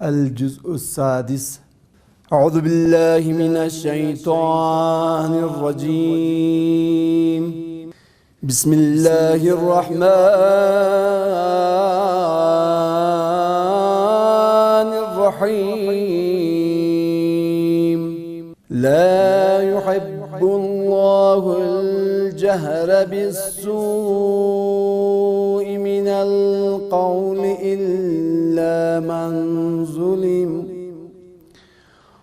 الجزء السادس. أعوذ بالله من الشيطان الرجيم. بسم الله الرحمن الرحيم. لا يحب الله الجهر بالسوء من القول إلا من ظلم،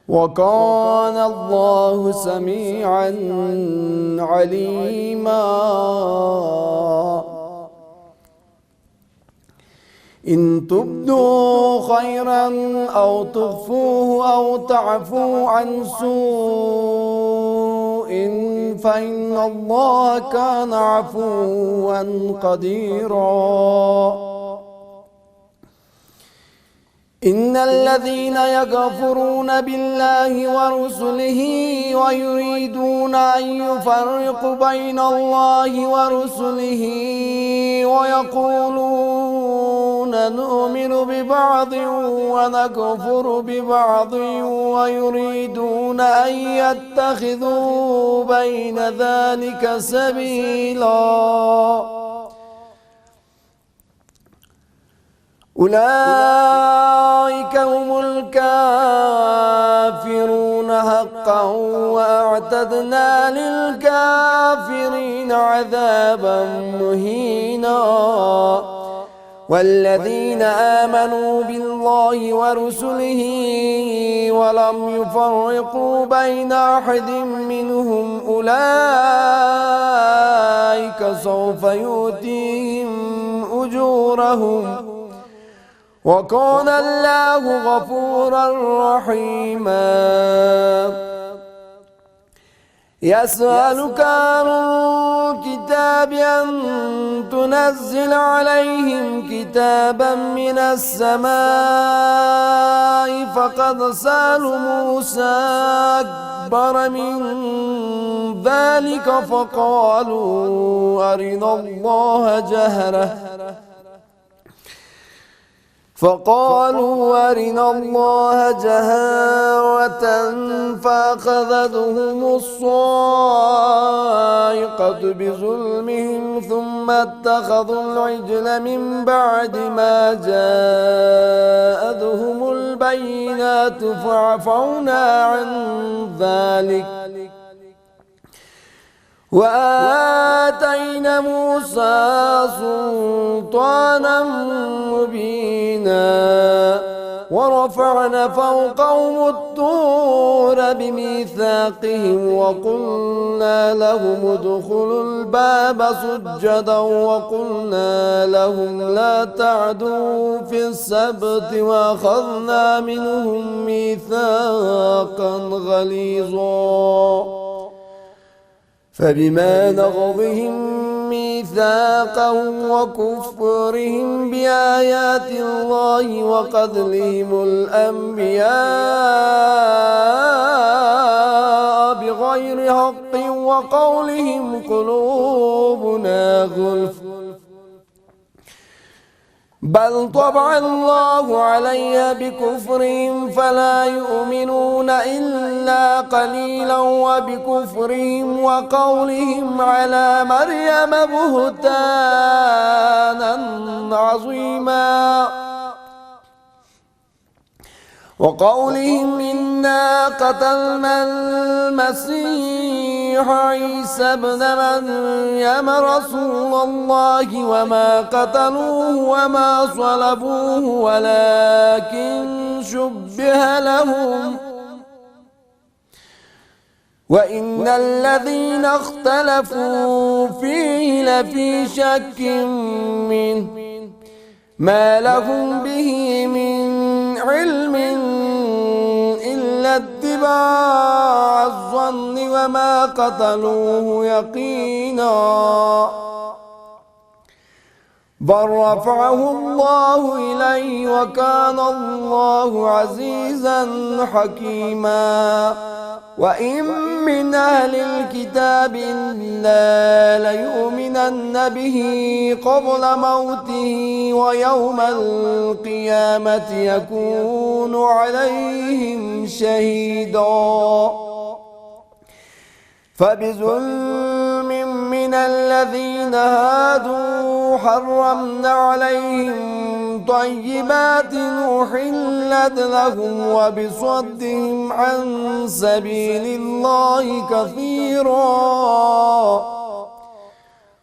وكان الله سميعا عليما. إن تبدوا خيرا أو تخفوه أو تعفوا عن سوء فإن الله كان عفوا قديرا. إن الذين يكفرون بالله ورسله ويريدون أن يفرقوا بين الله ورسله ويقولون نؤمن ببعض ونكفر ببعض ويريدون أن يتخذوا بين ذلك سبيلا، أولئك هم الكافرون حقا، وأعتدنا للكافرين عذابا مهينا. والذين آمنوا بالله ورسله ولم يفرقوا بين أحد منهم أولئك سوف يؤتيهم أجورهم، وكان الله غفورا رحيما. يسألك أهل الكتاب أن تنزل عليهم كتابا من السماء، فقد سألوا موسى أكبر من ذلك فقالوا أرنا الله جهارة فأخذتهم الصاعقة بظلمهم ثم اتخذوا العجل من بعد ما جاءتهم البينات فعفونا عن ذلك وآتينا موسى سلطانا مبينا، ورفعنا فوقهم الطور بميثاقهم وقلنا لهم ادخلوا الباب سجدا وقلنا لهم لا تعدوا في السبت وأخذنا منهم ميثاقا غليظا. فبما نقضهم ميثاقهم وكفرهم بآيات الله وقتلهم الأنبياء بغير حق وقولهم قلوبنا غلف بل طبع الله عليها بكفرهم فلا يؤمنون إلا قليلا، وبكفرهم وقولهم على مريم بهتانا عظيما، وقولهم إنا قتلنا المسيح عيسى ابن مريم رسول الله وما قتلوه وما صلبوه ولكن شبه لهم، وإن الذين اختلفوا فيه لفي شك منه ما لهم به من علم إلا اتباع الظن وما قتلوه يقينا، بل رفعه الله إليه وكان الله عزيزا حكيما. وإن من أهل الكتاب إلا ليؤمنن به قبل موته ويوم القيامة يكون عليهم شهيدا فبظلم من الذين هادوا حرمنا عليهم طيبات أحلت لهم وبصدهم عن سبيل الله كثيرا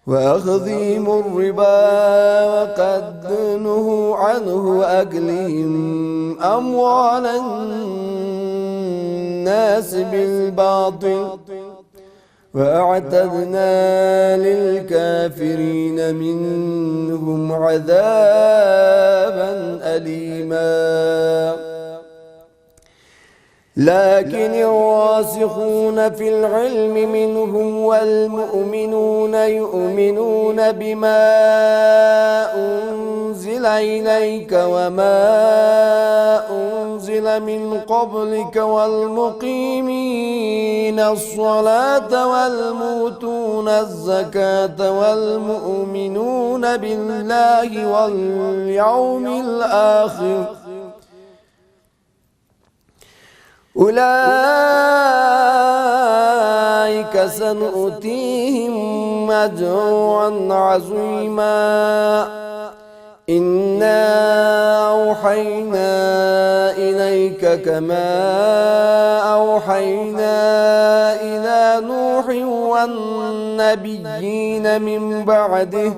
وأخذهم الربا وقد نهوا عنه وأكلهم أموال الناس بالباطل وأعتدنا للكافرين منهم عذابا أليما لكن الراسخون في العلم منهم والمؤمنون يؤمنون بما أنزل إليك وما أنزل من قبلك والمقيمين الصلاة والمؤتون الزكاة والمؤمنون بالله واليوم الآخر أولئك سنؤتيهم أجرا عظيما إنا أوحينا إليك كما أوحينا إلى نوح والنبيين من بعده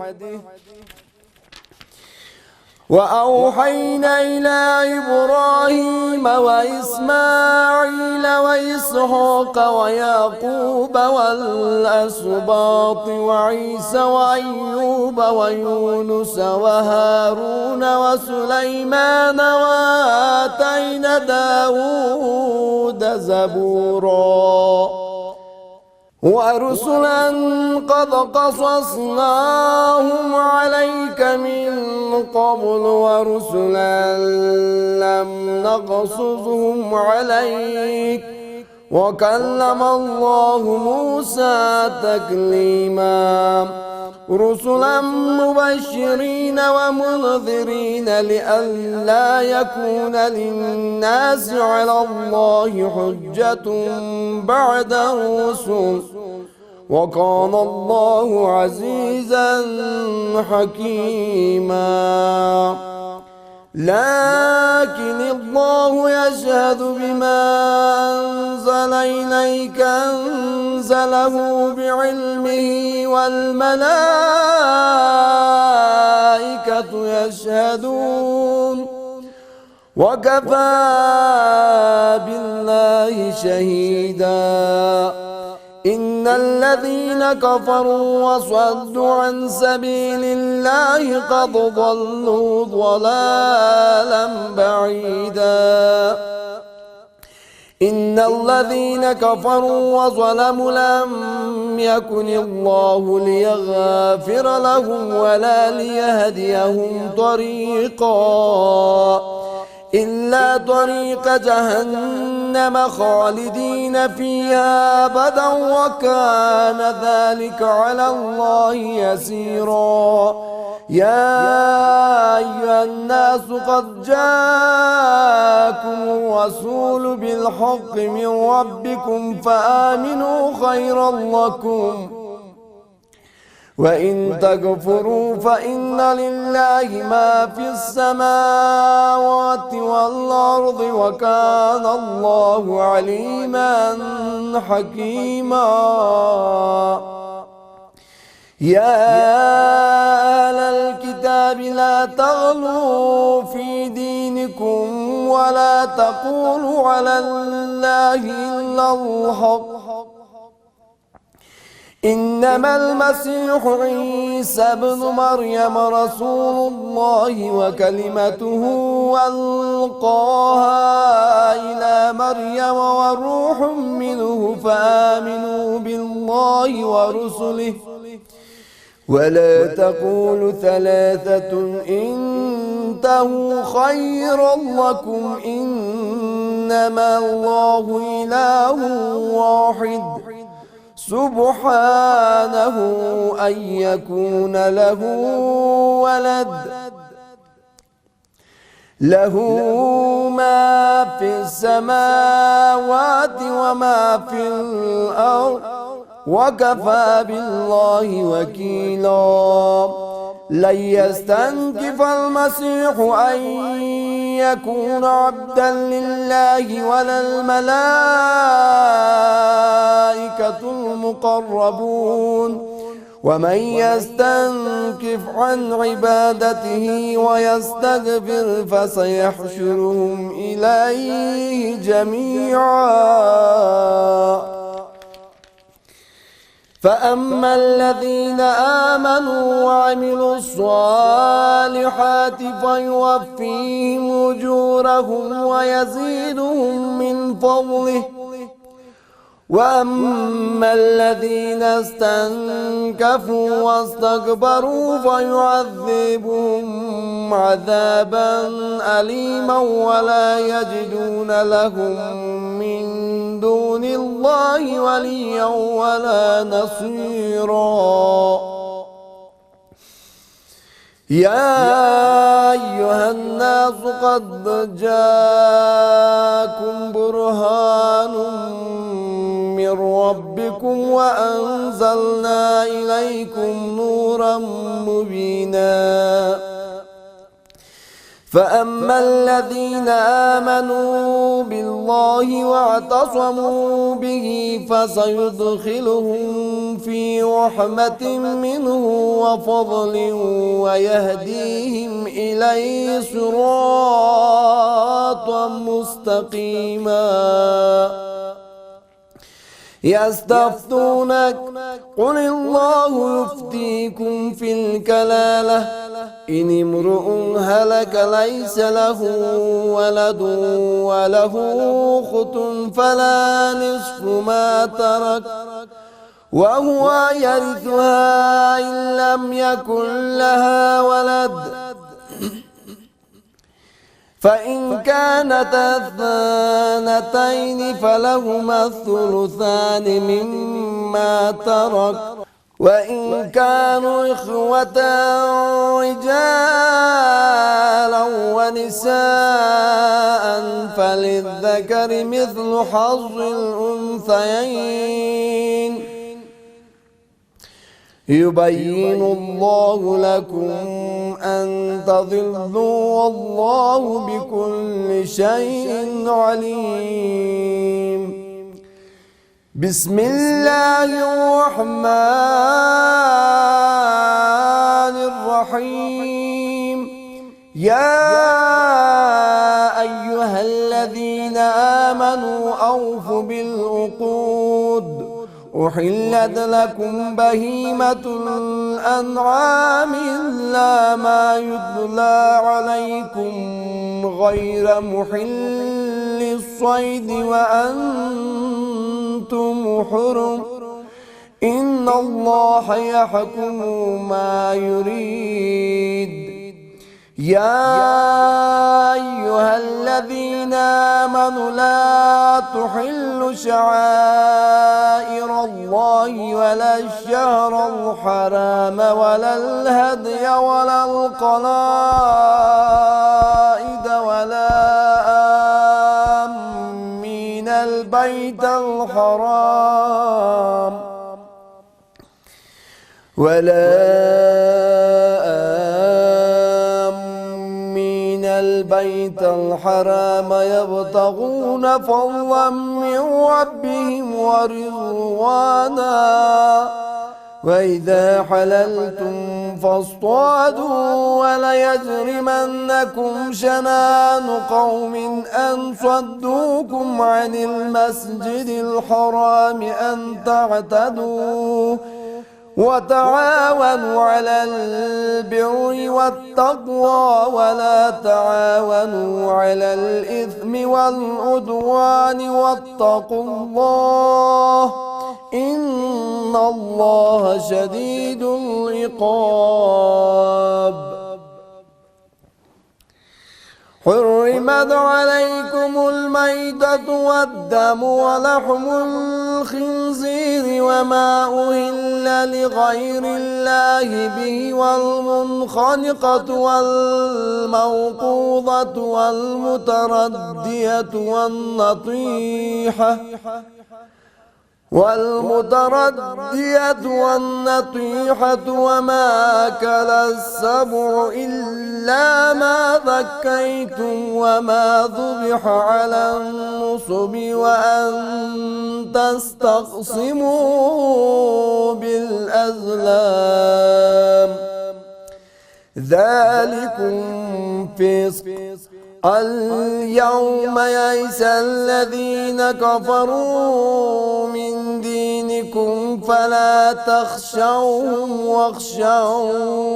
وأوحينا إلى إبراهيم وإسماعيل وإسحاق ويعقوب والأسباط وعيسى وأيوب ويونس وهارون وسليمان وآتينا داود زبورا ورسلا قد قصصناهم عليك من قبل ورسلا لم نقصصهم عليك وكلم الله موسى تكليما رسلا مبشرين ومنذرين لئلا يكون للناس على الله حجة بعد الرسل وكان الله عزيزا حكيما لكن الله يشهد بما أنزل إليك أنزله بعلمه والملائكة يشهدون وكفى بالله شهيدا إن الذين كفروا وصدوا عن سبيل الله قد ضلوا ضلالا بعيدا إن الذين كفروا وظلموا لم يكن الله ليغفر لهم ولا ليهديهم طريقا إلا طريق جهنم خالدين فيها أبدا وكان ذلك على الله يسيرا يا أيها الناس قد جاءكم الرسول بالحق من ربكم فآمنوا خيرا لكم وإن تكفروا فإن لله ما في السماوات والأرض وكان الله عليما حكيما يا أهل الكتاب لا تغلوا في دينكم ولا تقولوا على الله إلا الحق إنما المسيح عيسى ابن مريم رسول الله وكلمته ألقاها إلى مريم وروح منه فآمنوا بالله ورسله ولا تقولوا ثلاثة انتهوا خيرا لكم إنما الله إله واحد سبحانه أن يكون له ولد له ما في السماوات وما في الأرض وكفى بالله وكيلا لن يستنكف المسيح أن يكون عبدا لله ولا الملائكة المقربون ومن يستنكف عن عبادته ويستغفر فسيحشرهم إليه جميعا فأما الذين آمنوا وعملوا الصالحات فيوفيهم أجورهم ويزيدهم من فضله وأما الذين استنكفوا واستكبروا فيعذبهم عذابا أليما ولا يجدون لهم من دون الله وليا ولا نصيرا يا أيها الناس قد جاءكم برهان من ربكم وأنزلنا إليكم نورا مبينا فأما الذين آمنوا بالله واعتصموا به فسيدخلهم في رحمة منه وفضل ويهديهم إليه صراطا مستقيما يستفتونك قل الله يفتيكم في الكلالة إن امرؤ هلك ليس له ولد وله أخت فلا نصف ما ترك وهو يرثها إن لم يكن لها ولد فإن كانتا اثنتين فلهما الثلثان مما ترك وإن كانوا إخوة رجالا ونساء فللذكر مثل حظ الأنثيين يبين الله لكم أن تضلوا والله بكل شيء عليم بسم الله الرحمن الرحيم يا أيها الذين آمنوا أوفوا بالعقود أحلت لكم بهيمة الأنعام إلا ما يتلى عليكم غير محل الصيد وأنتم حرم إن الله يحكم ما يريد يا أيها الذين آمنوا لا تحلوا شعائر الله ولا الشهر الحرام ولا الهدي ولا القلائد ولا آمين البيت الحرام البيت الحرام يبتغون فضلا من ربهم ورضوانا وإذا حللتم فاصطادوا ولا يجرمنكم شنآن قوم أن صدوكم عن المسجد الحرام أن تعتدوا وتعاونوا على البر والتقوى ولا تعاونوا على الإثم والعدوان واتقوا الله إن الله شديد العقاب حرمت عليكم الميتة والدم ولحم الخنزير وما أهل لغير الله به والمنخنقة والموقوذة والمتردية والنطيحة وما أكل السبع إلا ما ذكيتم وما ذبح على النصب وأن تستقسموا بالأزلام ذلكم فسق. اليوم يئس الذين كفروا من دينكم فلا تخشوهم واخشون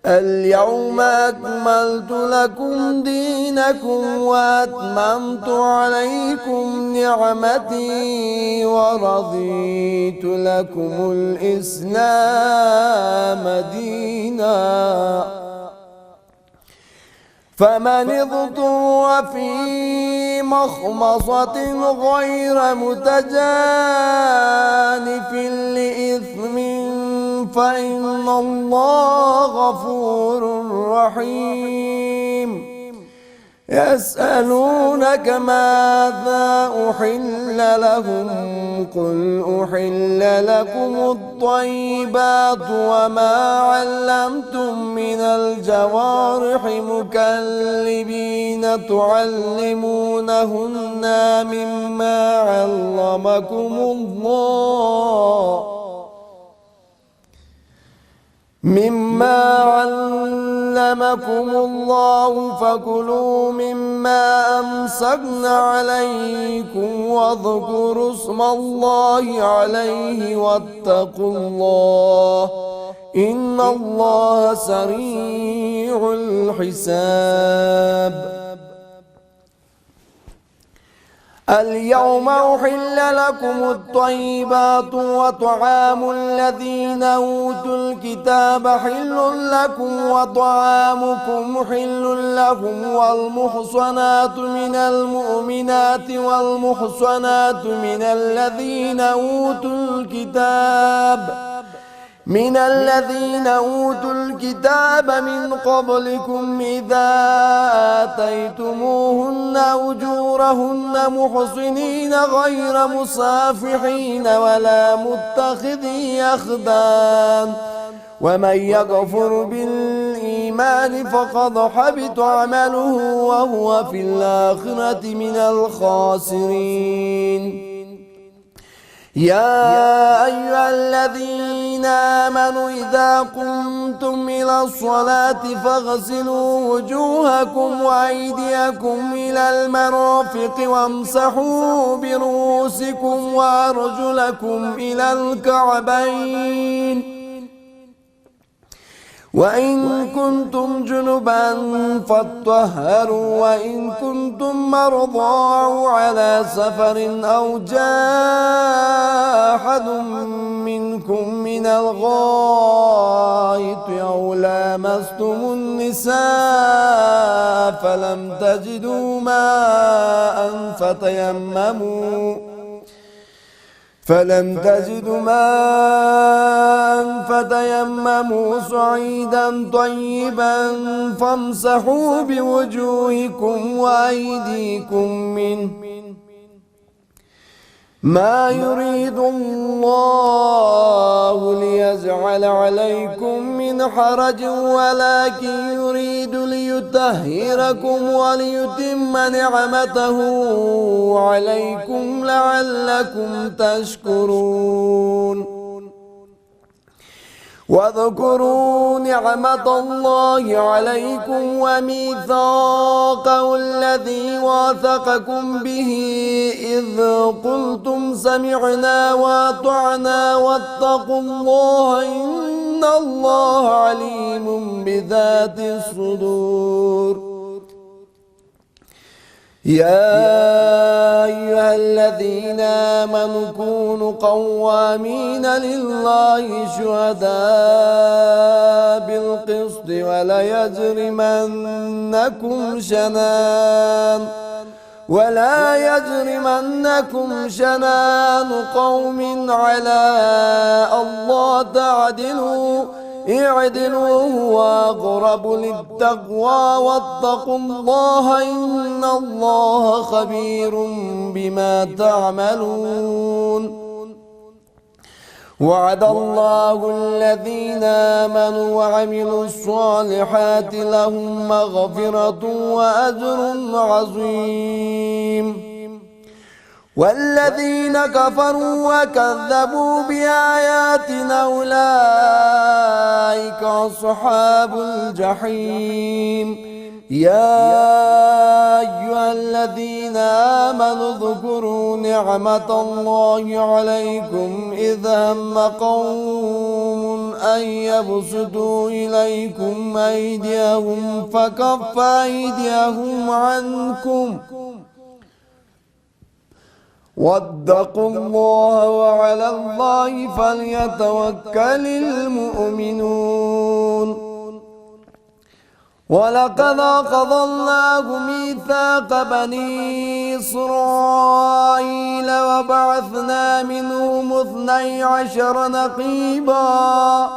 اليوم أكملت لكم دينكم وأتممت عليكم نعمتي ورضيت لكم الإسلام دينا. فمن اضطر في مخمصة غير متجانف لإثم فإن الله غفور رحيم. يسألونك ماذا أحل لهم قل أحل لكم الطيبات وما علمتم من الجوارح مكلبين تعلمونهن مما علمكم الله فكلوا مما أمسكن عليكم واذكروا اسم الله عليه واتقوا الله إن الله سريع الحساب. اليوم أحل لكم الطيبات وطعام الذين أوتوا الكتاب حل لكم وطعامكم حل لهم والمحصنات من المؤمنات والمحصنات من الذين أوتوا الكتاب من قبلكم إذا آتيتموهن أجورهن محصنين غير مصافحين ولا متخذي أخدان ومن يكفر بالإيمان فقد حبط عمله وهو في الآخرة من الخاسرين. يا أيها الذين آمنوا إذا قمتم إلى الصلاة فاغسلوا وجوهكم وأيديكم إلى المرافق وامسحوا برؤوسكم وأرجلكم إلى الكعبين وإن كنتم جنبا فاطهروا وإن كنتم مرضى أو على سفر أو جاء أحد منكم من الغائط أو لامستم النساء فلم تجدوا ماء فتيمموا صعيدا طيبا فامسحوا بوجوهكم وأيديكم منه ما يريد الله ليجعل عليكم من حرج ولكن يريد ليطهركم وليتم نعمته عليكم لعلكم تشكرون. واذكروا نعمة الله عليكم وميثاقه الذي واثقكم به إذ قلتم سمعنا وأطعنا واتقوا الله إن الله عليم بذات الصدور. يا أيها الذين آمنوا كونوا قوامين لله شهداء بالقسط ولا يجرمنكم شنان قوم على ألا تعدلوا اعدلوا هو أقرب للتقوى واتقوا الله إن الله خبير بما تعملون. وعد الله الذين آمنوا وعملوا الصالحات لهم مغفرة وأجر عظيم. والذين كفروا وكذبوا بآياتنا أولئك أصحاب الجحيم. يا أيها الذين آمنوا اذكروا نعمة الله عليكم إذ هم قوم أن يبسطوا إليكم أيديهم فكف أيديهم عنكم واتقوا الله وعلى الله فليتوكل المؤمنون. ولقد أخذ الله ميثاق بني إسرائيل وبعثنا منهم 12 نقيبا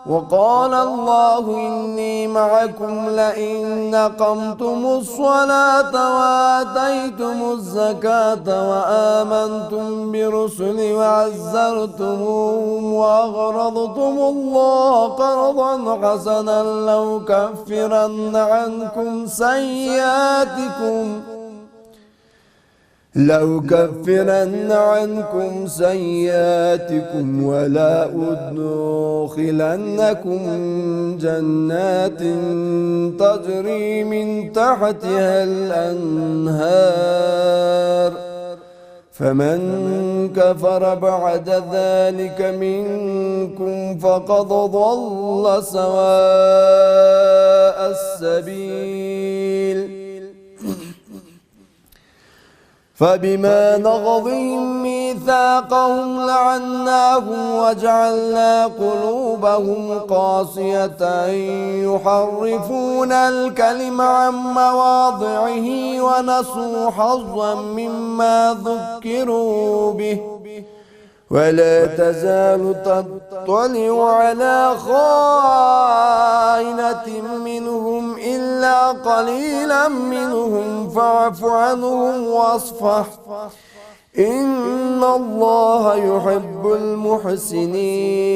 وقال الله إني معكم لئن أقمتم الصلاة وآتيتم الزكاة وآمنتم برسلي وعزرتموهم وأقرضتم الله قرضا حسنا لأكفرن عنكم سيئاتكم ولا أدخلنكم جنات تجري من تحتها الأنهار فمن كفر بعد ذلك منكم فقد ضل سواء السبيل. فبما نقضهم ميثاقهم لعناهم وجعلنا قلوبهم قاسية يحرفون الكلم عن مواضعه ونسوا حظا مما ذكروا به ولا تزال تطلع على خائنة منهم إلا قليلا منهم فاعف عنهم واصفح إن الله يحب المحسنين.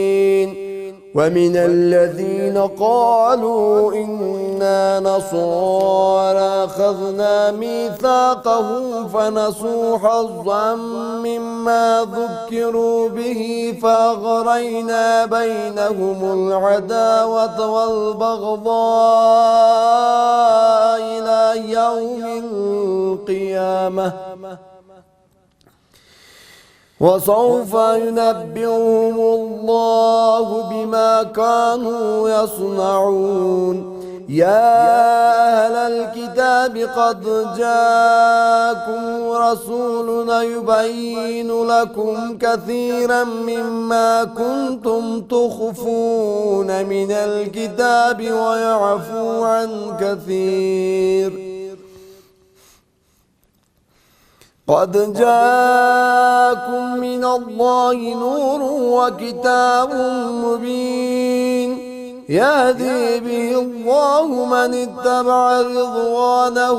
ومن الذين قالوا إنا نصارى أخذنا ميثاقهم فنسوا حظا مما ذكروا به فأغرينا بينهم العداوة والبغضاء إلى يوم القيامة وسوف ينبئهم الله بما كانوا يصنعون. يا أهل الكتاب قد جاءكم رسولنا يبين لكم كثيرا مما كنتم تخفون من الكتاب ويعفو عن كثير. قد جاءكم من الله نور وكتاب مبين يهدي به الله من اتبع رضوانه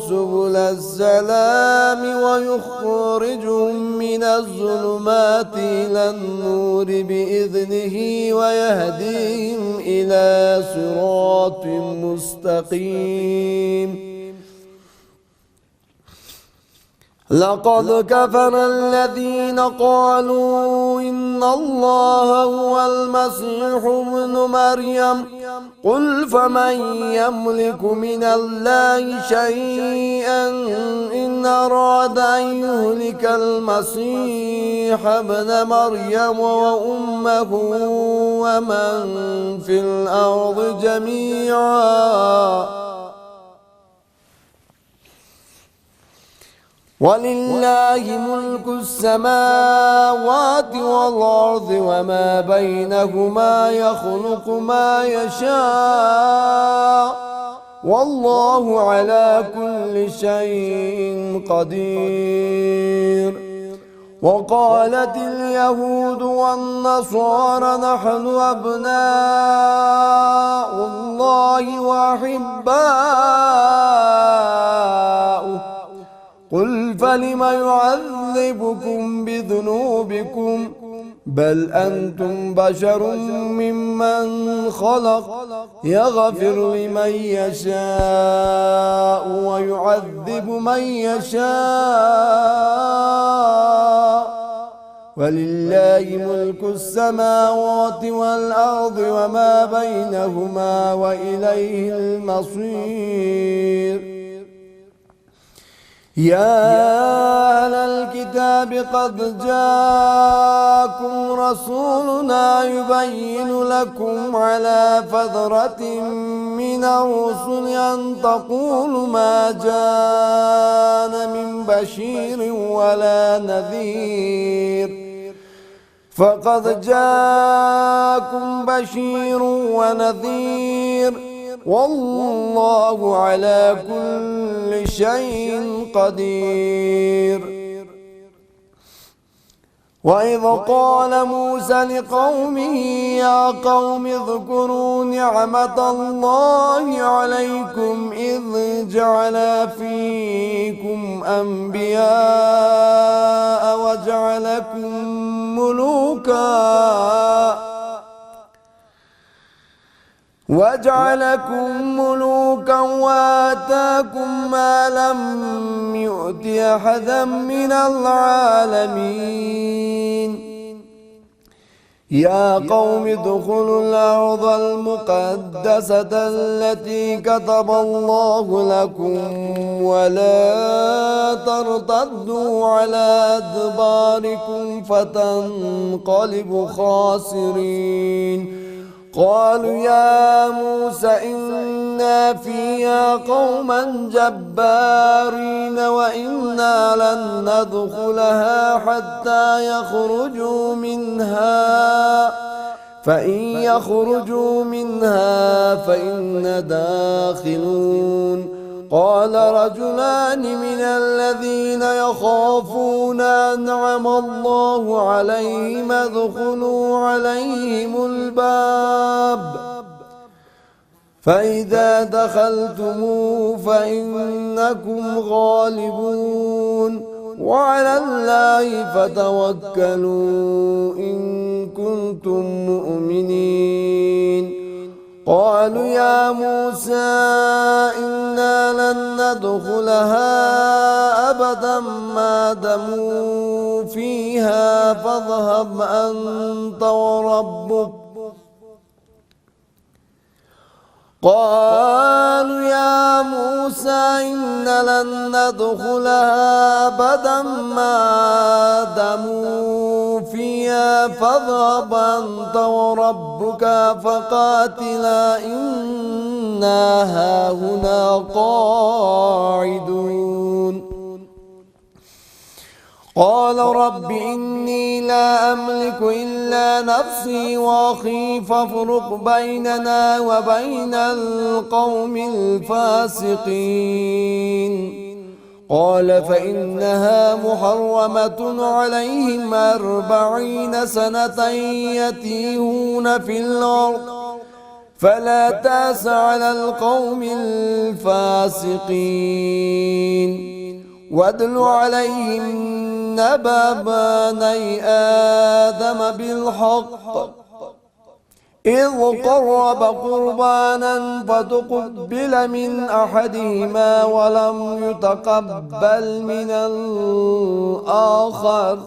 سبل السلام ويخرجهم من الظلمات إلى النور بإذنه ويهديهم إلى صراط مستقيم. لقد كفر الذين قالوا إن الله هو المسيح ابن مريم قل فمن يملك من الله شيئا إن أراد أن يهلك المسيح ابن مريم وأمه ومن في الأرض جميعا ولله ملك السماوات والأرض وما بينهما يخلق ما يشاء والله على كل شيء قدير. وقالت اليهود والنصارى نحن أبناء الله وأحباؤه قل فلم يعذبكم بذنوبكم بل أنتم بشر ممن خلق يغفر لمن يشاء ويعذب من يشاء ولله ملك السماوات والأرض وما بينهما وإليه المصير. يا أهل الكتاب قد جاءكم رسولنا يبين لكم على فترة من الرسل أن تقولوا ما جاءنا من بشير ولا نذير فقد جاءكم بشير ونذير والله على كل شيء قدير. وإذ قال موسى لقومه يا قوم اذكروا نعمة الله عليكم إذ جعل فيكم أنبياء وجعلكم ملوكا وآتاكم ما لم يؤت أحدا من العالمين. يا قوم ادخلوا الأرض المقدسة التي كتب الله لكم ولا ترتدوا على أدباركم فتنقلبوا خاسرين. قالوا يا موسى إنا فيها قوما جبارين وإنا لن ندخلها حتى يخرجوا منها فإن يخرجوا منها فإنا داخلون. قال رجلان من الذين يخافون أنعم الله عليهم ادخلوا عليهم الباب فإذا دخلتموه فإنكم غالبون وعلى الله فتوكلوا إن كنتم مؤمنين. قالوا يا موسى إنا لن ندخلها أبدا ما دموا فيها فاذهب أنت وربك. قالوا يا موسى إنا لن ندخلها أبدا ما دموا فيها فاذهب أنت وربك فقاتلا إنا هاهنا قاعدون. قال رب إني لا أملك إلا نفسي وأخي فافرق بيننا وبين القوم الفاسقين. قال فإنها محرمة عليهم 40 سنة يتيهون في الأرض فلا تأس على القوم الفاسقين. واتل عليهم نبأ بني آدم بالحق إذ قرب قربانا فتقبل من أحدهما ولم يتقبل من الآخر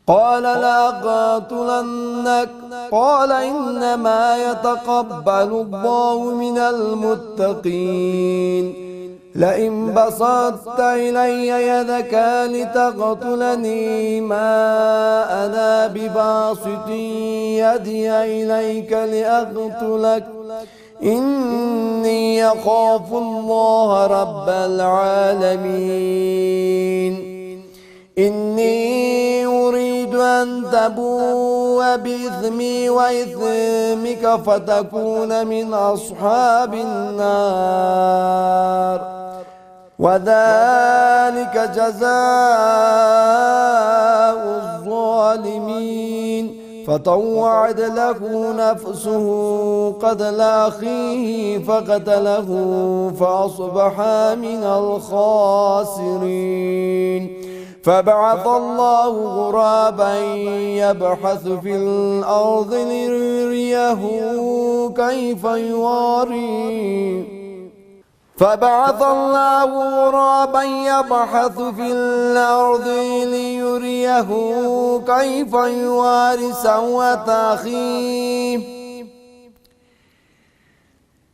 قال لأقتلنك قال إنما يتقبل الله من المتقين. لئن بسطت إلي يدك لتقتلني ما أنا بباسط يدي إليك لأقتلك إني أخاف الله رب العالمين إني أريد أن تبوء بإثمي وإثمك فتكون من أصحاب النار وذلك جزاء الظالمين فطوعت له نفسه قتل أخيه فقتله فأصبح من الخاسرين فبعث الله غرابا يبحث في الأرض ليريه كيف يواري فبعث الله غرابا يبحث في الأرض ليريه كيف يواري سوءة أخيه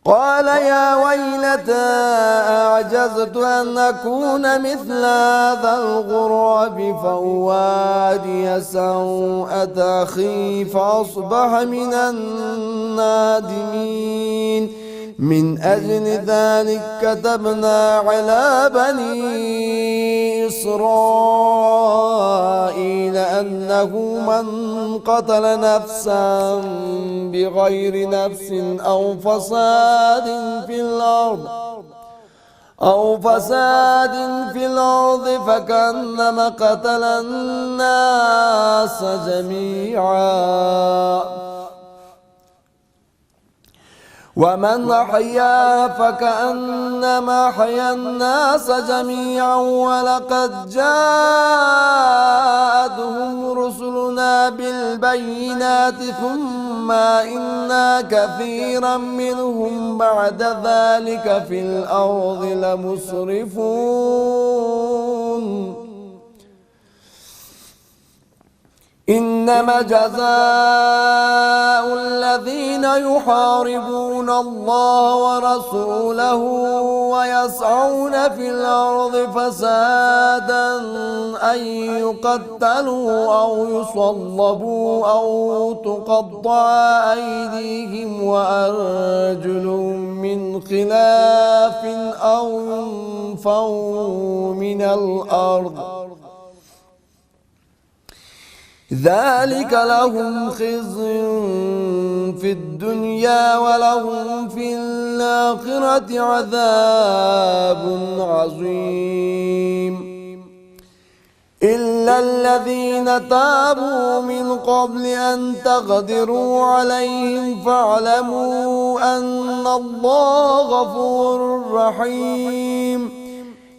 قال يا ويلتى أعجزت أن أكون مثل هذا الغراب فأواري سوءة أخي فأصبح من النادمين من أجل ذلك كتبنا على بني إسرائيل أنه من قتل نفسا بغير نفس أو فساد في الأرض فكأنما قتل الناس جميعا ومن أحيا فكأنما أحيا الناس جميعا ولقد جاءتهم رسلنا بالبينات ثم إن كثيرا منهم بعد ذلك في الأرض لمسرفون إنما جزاء الذين يحاربون الله ورسوله ويسعون في الأرض فسادا أن يقتلوا أو يصلبوا أو تقطع أيديهم وأرجلهم من خلاف أو ينفوا من الأرض ذلك لهم خزي في الدنيا ولهم في الآخرة عذاب عظيم إلا الذين تابوا من قبل أن تقدروا عليهم فاعلموا أن الله غفور رحيم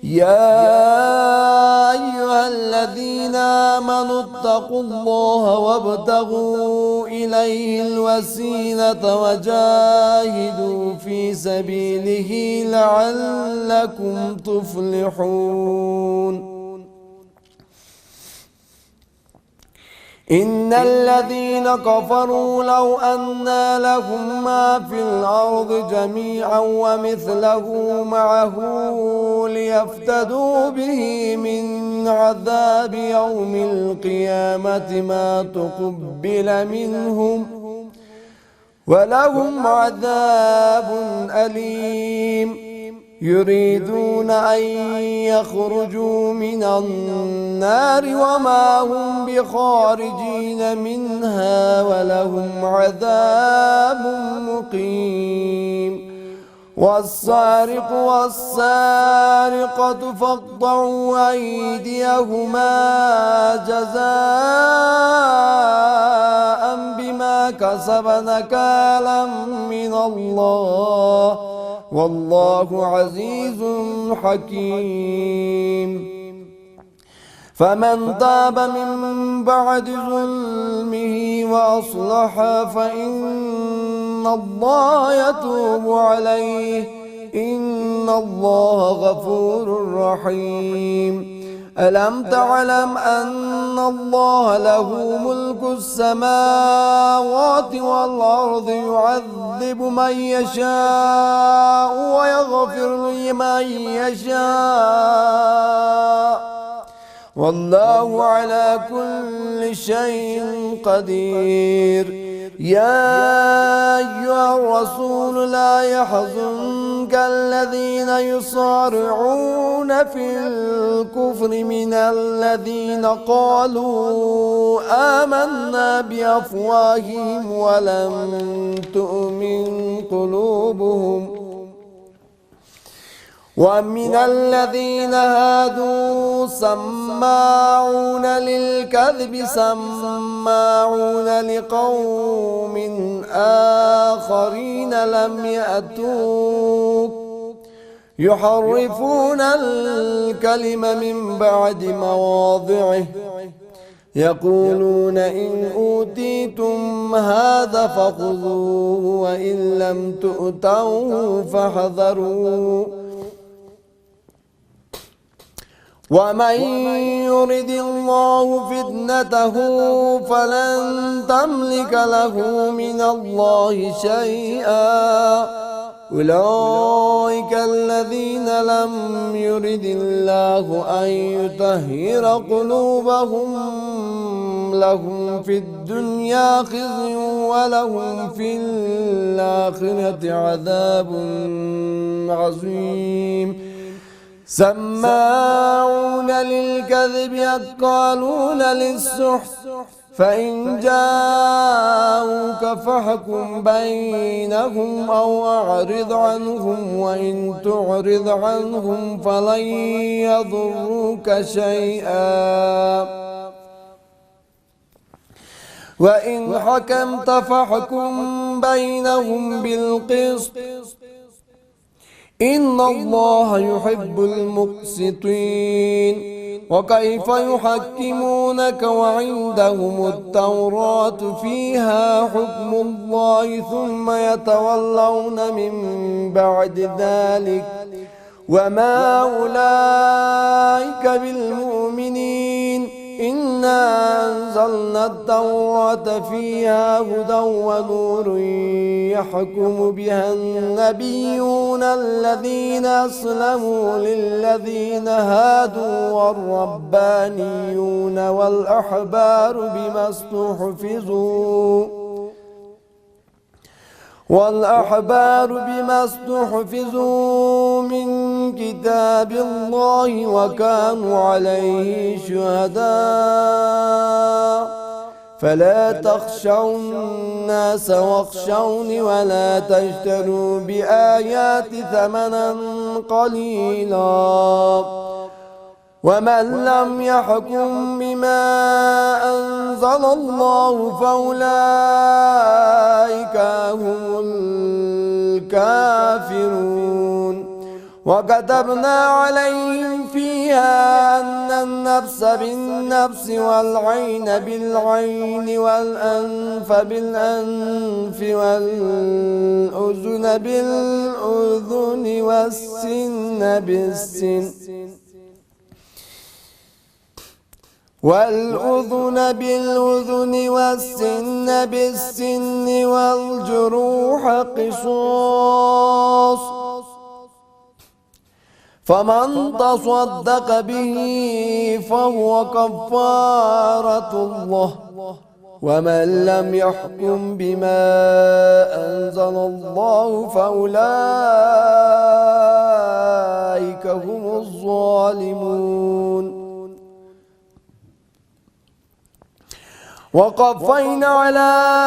يا أيها الذين آمنوا اتقوا الله وابتغوا إليه الوسيلة وجاهدوا في سبيله لعلكم تفلحون إن الذين كفروا لو أن لهم ما في الأرض جميعا ومثله معه ليفتدوا به من عذاب يوم القيامة ما تقبل منهم ولهم عذاب أليم يريدون أن يخرجوا من النار وما هم بخارجين منها ولهم عذاب مقيم والسارق والسارقة فاقطعوا أيديهما جزاء بما كسب نكالا من الله والله عزيز حكيم فمن تاب من بعد ظلمه وأصلح فإن الله يتوب عليه إن الله غفور رحيم ألم تعلم أن الله له ملك السماوات والأرض يعذب من يشاء ويغفر لمن يشاء والله على كل شيء قدير يا أيها الرسول لا يحزنك الذين يصارعون في الكفر من الذين قالوا آمنا بأفواههم ولم تؤمن قلوبهم ومن الذين هادوا سماعون للكذب سماعون لقوم آخرين لم يأتوك يحرفون الكلم من بعد مواضعه يقولون إن أوتيتم هذا فخذوه وإن لم تؤتوه فاحذروا ومن يرد الله فتنته فلن تملك له من الله شيئا أولئك الذين لم يرد الله أن يطهر قلوبهم لهم في الدنيا خزي ولهم في الآخرة عذاب عظيم سماعون للكذب أكالون للسحت فإن جاءوك فاحكم بينهم أو أعرض عنهم وإن تعرض عنهم فلن يضروك شيئا وإن حكمت فاحكم بينهم بالقسط إن الله يحب المقسطين وكيف يحكمونك وعندهم التوراة فيها حكم الله ثم يتولون من بعد ذلك وما أولئك بالمؤمنين إنا أنزلنا التوراة فيها هدى ونور يحكم بها النبيون الذين أسلموا للذين هادوا والربانيون والأحبار بما استحفظوا من كتاب الله وكانوا عليه شهداء فلا تخشوا الناس واخشوني ولا تشتروا بآياتي ثمنا قليلا ومن لم يحكم بما أنزل الله فأولئك هم الكافرون وكتبنا عليهم فيها أن النفس بالنفس والعين بالعين والأنف بالأنف والأذن بالأذن والسن بالسن والأذن بالأذن والسن بالسن والجروح قصاص فمن تصدق به فهو كفارة الله ومن لم يحكم بما أنزل الله فأولئك هم الظالمون وقفينا على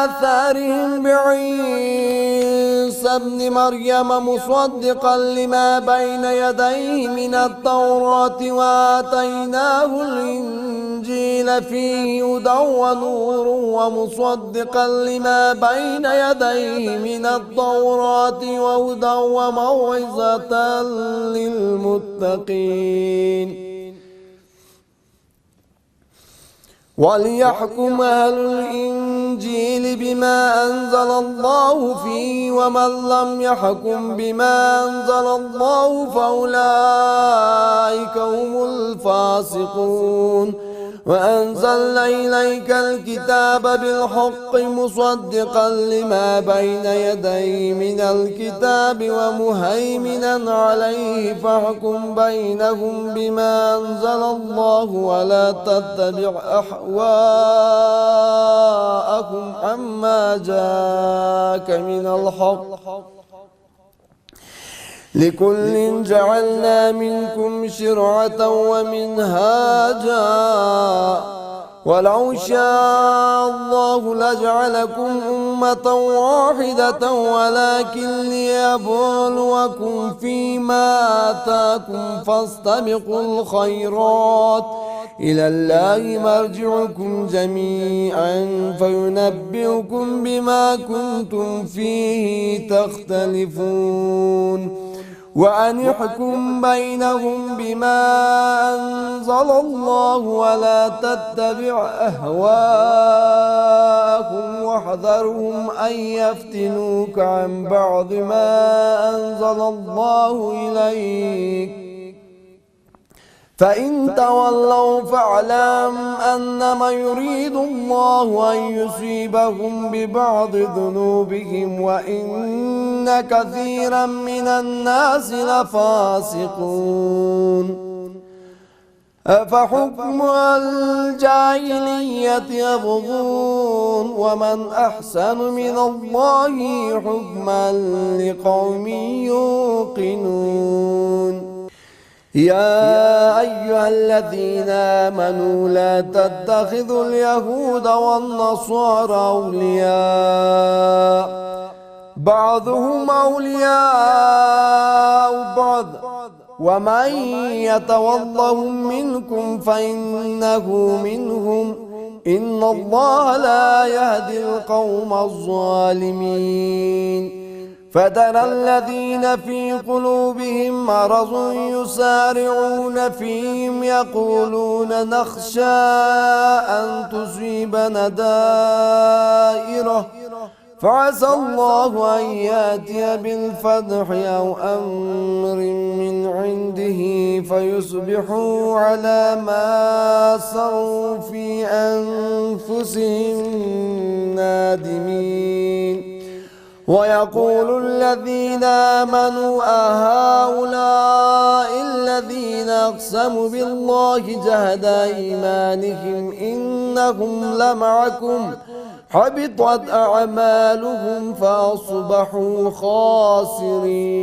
آثارهم بعيسى ابن مريم مصدقا لما بين يديه من التوراة وآتيناه الإنجيل فيه هدى ونور ومصدقا لما بين يديه من التوراة وهدى وموعظة للمتقين وليحكم أهل الإنجيل بما أنزل الله فيه ومن لم يحكم بما أنزل الله فأولئك هم الفاسقون وأنزلنا إليك الكتاب بالحق مصدقا لما بين يديه من الكتاب ومهيمنا عليه فاحكم بينهم بما أنزل الله ولا تتبع أهواءهم عما جاءك من الحق لكل جعلنا منكم شرعة ومنهاجا ولو شاء الله لجعلكم أمة واحدة ولكن ليبلوكم فيما آتاكم فاستبقوا الخيرات إلى الله مرجعكم جميعا فينبئكم بما كنتم فيه تختلفون وأن احكم بينهم بما أنزل الله ولا تتبع أهواءهم واحذرهم أن يفتنوك عن بعض ما أنزل الله إليك فإن تولوا فاعلم أنما يريد الله أن يصيبهم ببعض ذنوبهم وإن كثيرا من الناس لفاسقون أفحكم الجاهلية يبغون ومن أحسن من الله حكما لقوم يوقنون يا أيها الذين آمنوا لا تتخذوا اليهود والنصارى أولياء بعضهم أولياء بعض ومن يتولهم منكم فإنه منهم إن الله لا يهدي القوم الظالمين فترى الذين في قلوبهم مرض يسارعون فيهم يقولون نخشى أن تصيبنا دائرة فعسى الله أن يأتي بالفتح أو أمر من عنده فيصبحوا على ما أسروا في أنفسهم نادمين ويقول الذين آمنوا أهؤلاء الذين أقسموا بالله جهد أيمانهم إنهم لمعكم حبطت أعمالهم فأصبحوا خاسرين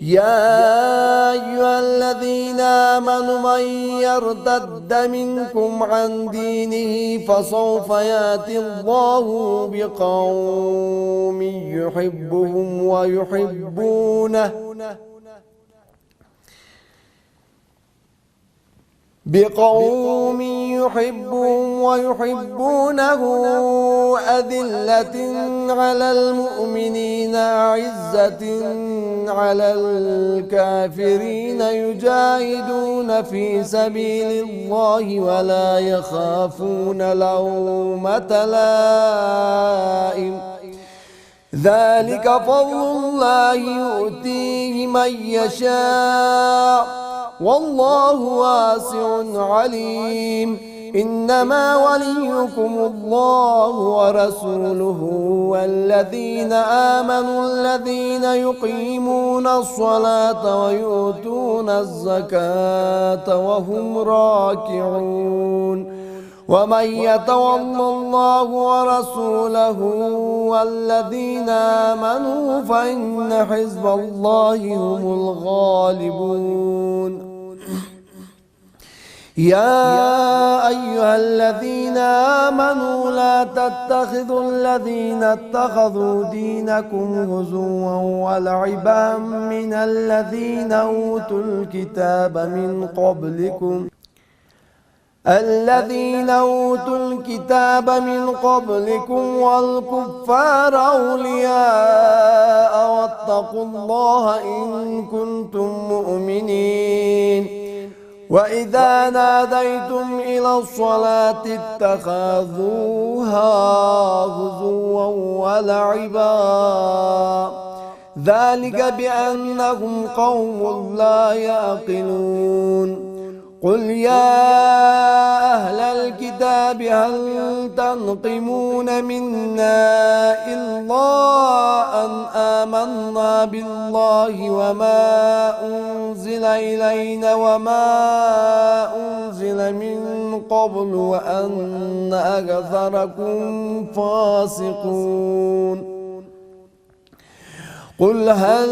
يا أيها الذين آمنوا من يرتد منكم عن دينه فسوف يأتي الله بقوم يحبهم ويحبونه أذلة على المؤمنين أعزة على الكافرين يجاهدون في سبيل الله ولا يخافون لومة لائم ذلك فضل الله يؤتيه من يشاء والله واسع عليم إنما وليكم الله ورسوله والذين آمنوا الذين يقيمون الصلاة ويؤتون الزكاة وهم راكعون ومن يتول الله ورسوله والذين آمنوا فإن حزب الله هم الغالبون يا أيها الذين آمنوا لا تتخذوا الذين اتخذوا دينكم هزوا ولعبا من الذين أوتوا الكتاب من قبلكم والكفار أولياء واتقوا الله إن كنتم مؤمنين وإذا ناديتم إلى الصلاة اتخذوها هزوا ولعبا ذلك بأنهم قوم لا يعقلون قل يا أهل الكتاب هل تنقمون منا إلا أن آمنا بالله وما أنزل إلينا وما أنزل من قبل وأن أكثركم فاسقون قل هل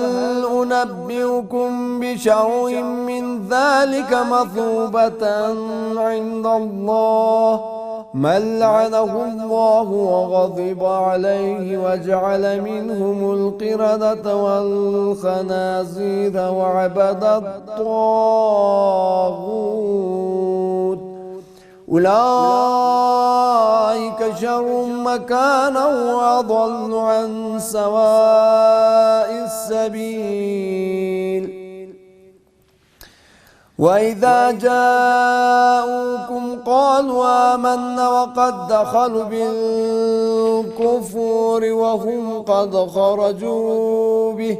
أنبئكم بشر من ذلك مثوبة عند الله من لعنه الله وغضب عليه وجعل منهم القردة والخنازير وعبد الطاغوت أولئك شر مكانا وأضل عن سواء السبيل وإذا جاءوكم قالوا آمنا وقد دخلوا بالكفر وهم قد خرجوا به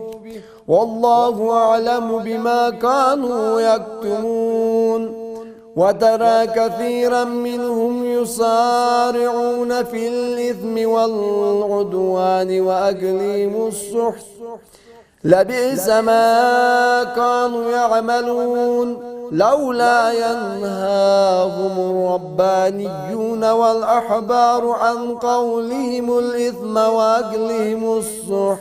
والله أعلم بما كانوا يكتمون وترى كثيرا منهم يسارعون في الإثم والعدوان وأكلهم السحت لبئس ما كانوا يعملون لولا ينهاهم الربانيون والأحبار عن قولهم الإثم وأكلهم السحت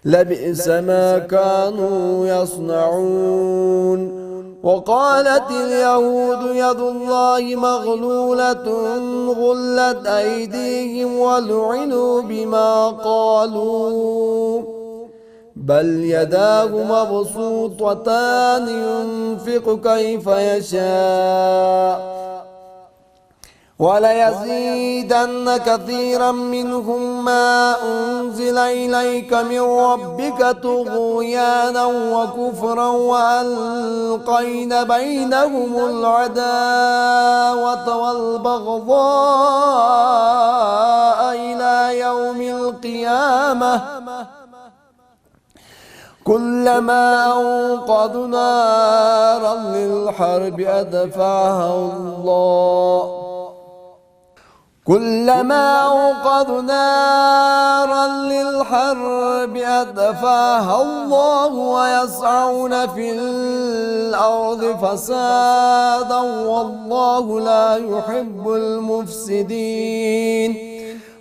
لبئس ما كانوا يصنعون وقالت اليهود يد الله مغلولة غلت أيديهم ولعنوا بما قالوا بل يداه مبسوطتان ينفق كيف يشاء وليزيدن كثيرا منهم ما أنزل إليك من ربك طغيانا وكفرا وألقين بينهم العداوة والبغضاء إلى يوم القيامة كلما أوقدوا نارا للحرب أدفعها الله كلما أوقدوا نارا للحرب أدفعها الله ويسعون في الأرض فسادا والله لا يحب المفسدين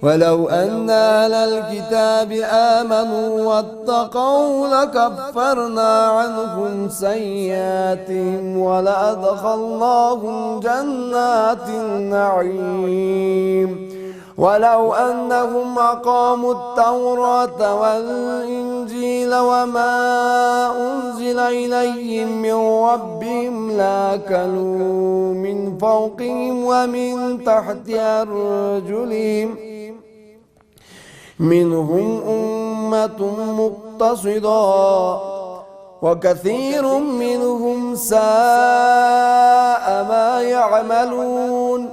ولو أن أهل الكتاب آمنوا واتقوا لكفرنا عنهم سيئاتهم ولأدخلناهم جنات النعيم ولو أنهم أقاموا التوراة والإنجيل وما أنزل إليهم من ربهم لأكلوا من فوقهم ومن تحت أرجلهم منهم أمة مقتصدة وكثير منهم ساء ما يعملون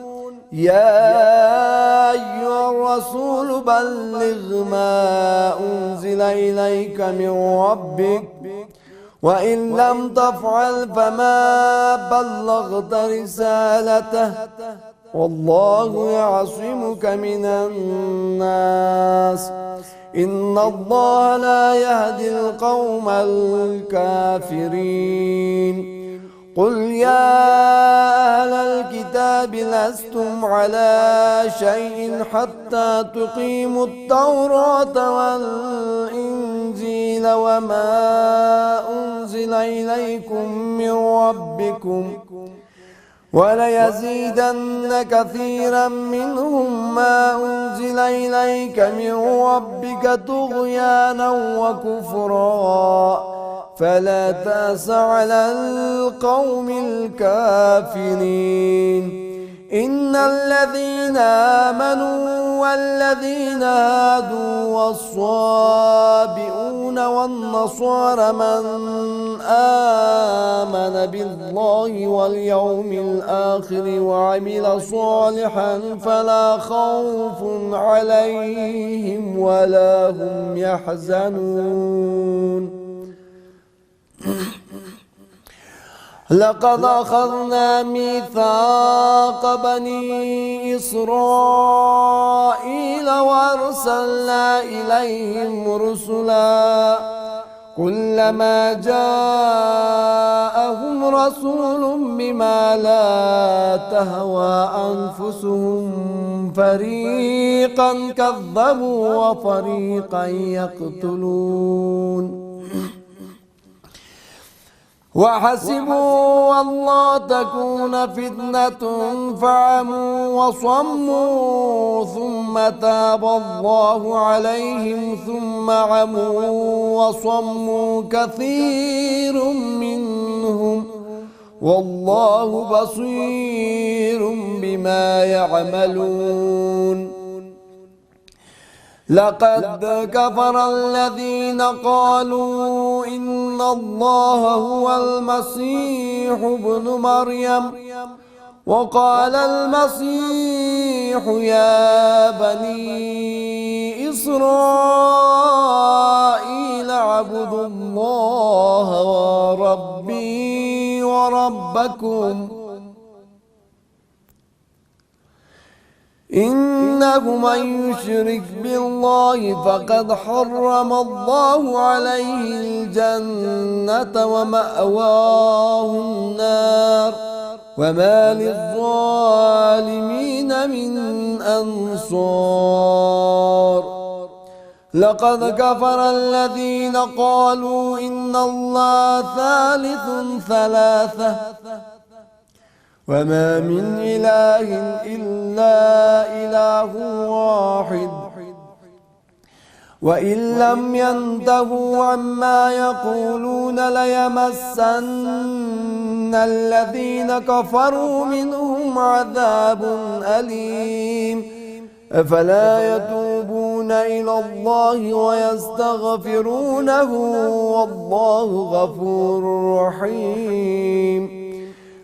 يا أيها الرسول بلغ ما أنزل إليك من ربك وإن لم تفعل فما بلغت رسالته والله يعصمك من الناس إن الله لا يهدي القوم الكافرين قل يا أهل الكتاب لستم على شيء حتى تقيموا التوراة والإنجيل وما أنزل إليكم من ربكم وليزيدن كثيرا منهم ما أنزل إليك من ربك طغيانا وكفرا فلا تأس على القوم الكافرين إن الذين آمنوا والذين هادوا والصابئون والنصارى من آمن بالله واليوم الآخر وعمل صالحا فلا خوف عليهم ولا هم يحزنون لقد أخذنا ميثاق بني إسرائيل وأرسلنا إليهم رسلا كلما جاءهم رسول بما لا تهوى أنفسهم فريقا كذبوا وفريقا يقتلون وحسبوا ألا تكون فتنة فعموا وصموا ثم تاب الله عليهم ثم عموا وصموا كثير منهم والله بصير بما يعملون لقد كفر الذين قالوا إن الله هو المسيح ابن مريم وقال المسيح يا بني إسرائيل اعبدوا الله وربي وربكم إنه من يشرك بالله فقد حرم الله عليه الجنة ومأواه النار وما للظالمين من أنصار لقد كفر الذين قالوا إن الله ثالث ثلاثة وما من إله إلا إله واحد وإن لم ينتهوا عما يقولون ليمسن الذين كفروا منهم عذاب أليم أفلا يتوبون إلى الله ويستغفرونه والله غفور رحيم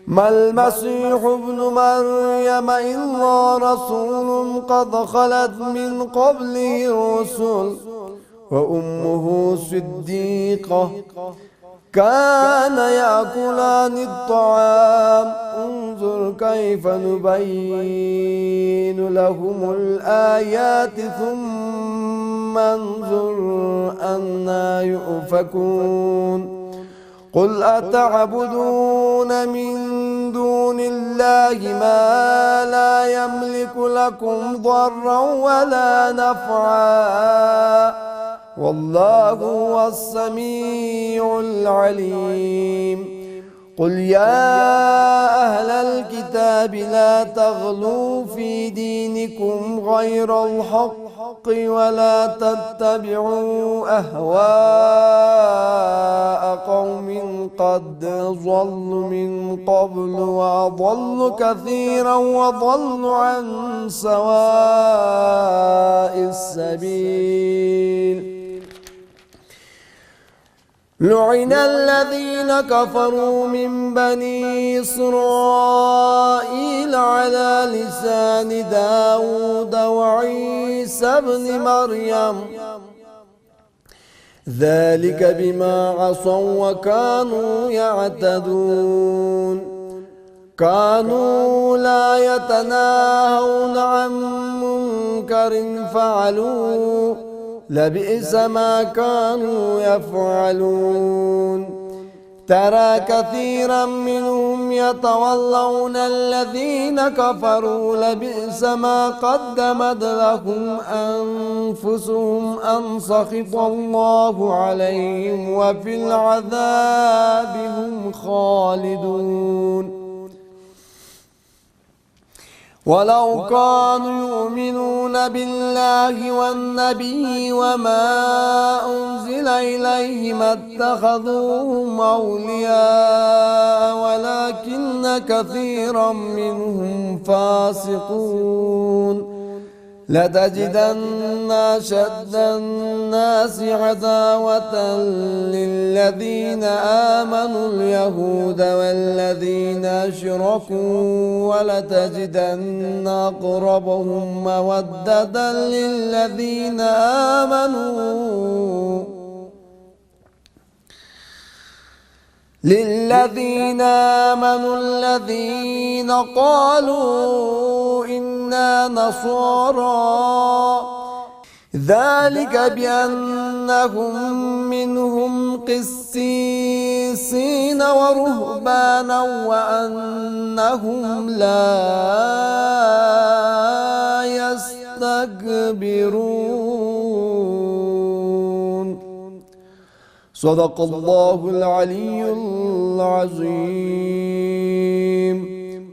ما المسيح ابن مريم إلا رسول قد خلت من قبله الرسل وأمه صديقة كان يأكلان الطعام انظر كيف نبين لهم الآيات ثم انظر أنى يؤفكون قل أتعبدون من دون الله ما لا يملك لكم ضرا ولا نفعا والله هو السميع العليم قل يا أهل الكتاب لا تغلوا في دينكم غير الحق ولا تتبعوا أهواء قوم قد ضلوا من قبل وأضلوا كثيرا وضلوا عن سواء السبيل لعن الذين كفروا من بني إسرائيل على لسان داود وعيسى بن مريم ذلك بما عصوا وكانوا يعتدون كانوا لا يتناهون عن منكر فعلوه لبئس ما كانوا يفعلون ترى كثيرا منهم يتولون الذين كفروا لبئس ما قدمت لهم أنفسهم أن سخط الله عليهم وفي العذاب هم خالدون ولو كانوا يؤمنون بالله والنبي وما أنزل إليه ما اتخذوهم أولياء ولكن كثيرا منهم فاسقون لتجدن أشد الناس عداوة للذين آمنوا اليهود والذين أشركوا ولتجدن أقربهم مودة للذين آمنوا للذين آمنوا الذين قالوا إنا نصارى ذلك بأنهم منهم قسيسين ورهبانا وأنهم لا يستكبرون. صدق الله العلي العظيم.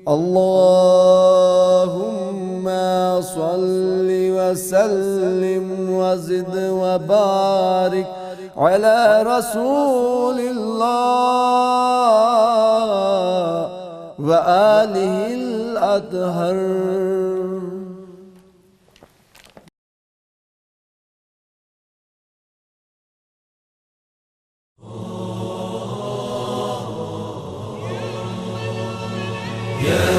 اللهم صل وسلم وزد وبارك على رسول الله وآله الأطهر. يا